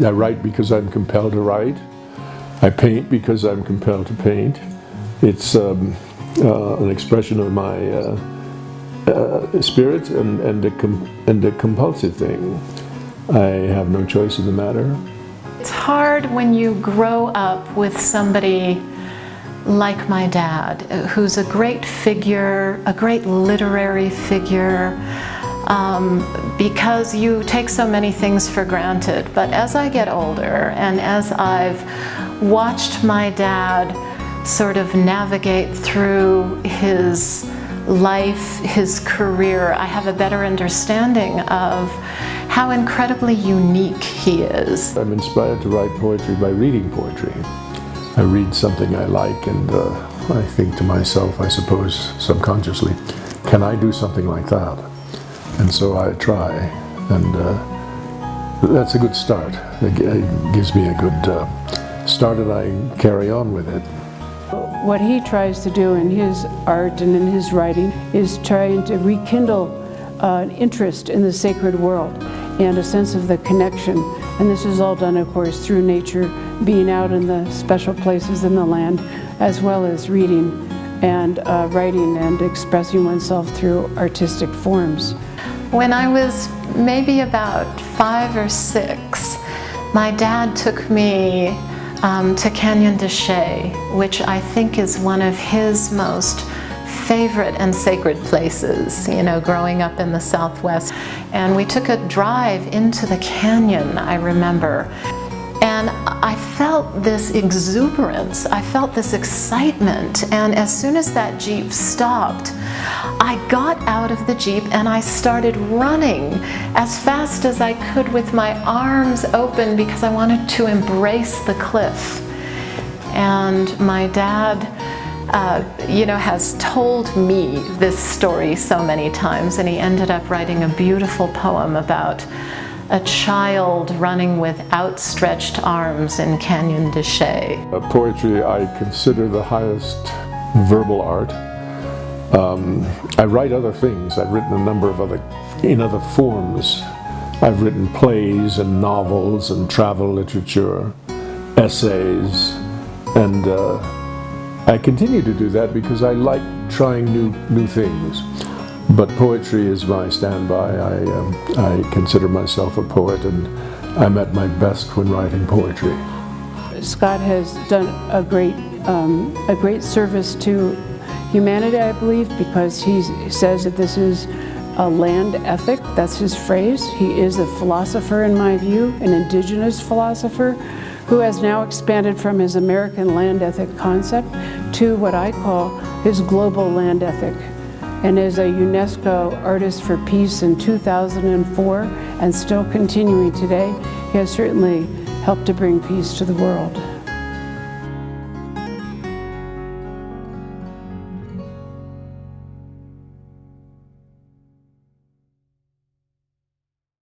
I write because I'm compelled to write. I paint because I'm compelled to paint. It's an expression of my spirit and a compulsive thing. I have no choice in the matter. It's hard when you grow up with somebody like my dad, who's a great figure, a great literary figure, because you take so many things for granted. But as I get older and as I've watched my dad sort of navigate through his life, his career, I have a better understanding of how incredibly unique he is. I'm inspired to write poetry by reading poetry. I read something I like and I think to myself, I suppose subconsciously, can I do something like that? And so I try, and that's a good start. It gives me a good start, and I carry on with it. What he tries to do in his art and in his writing is trying to rekindle an interest in the sacred world and a sense of the connection. And this is all done, of course, through nature, being out in the special places in the land, as well as reading and writing and expressing oneself through artistic forms. When I was maybe about 5 or 6, my dad took me to Canyon de Chelly, which I think is one of his most favorite and sacred places, you know, growing up in the Southwest. And we took a drive into the canyon, I remember. And I felt this exuberance, I felt this excitement, and as soon as that Jeep stopped, I got out of the Jeep and I started running as fast as I could with my arms open because I wanted to embrace the cliff. And my dad, you know, has told me this story so many times, and he ended up writing a beautiful poem about a child running with outstretched arms in Canyon de Chelly. Poetry I consider the highest verbal art. I write other things. I've written a number of in other forms. I've written plays and novels and travel literature, essays, and I continue to do that because I like trying new things. But poetry is my standby. I consider myself a poet, and I'm at my best when writing poetry. Scott has done a great service to humanity, I believe, because he says that this is a land ethic. That's his phrase. He is a philosopher, in my view, an indigenous philosopher, who has now expanded from his American land ethic concept to what I call his global land ethic. And as a UNESCO Artist for Peace in 2004, and still continuing today, he has certainly helped to bring peace to the world.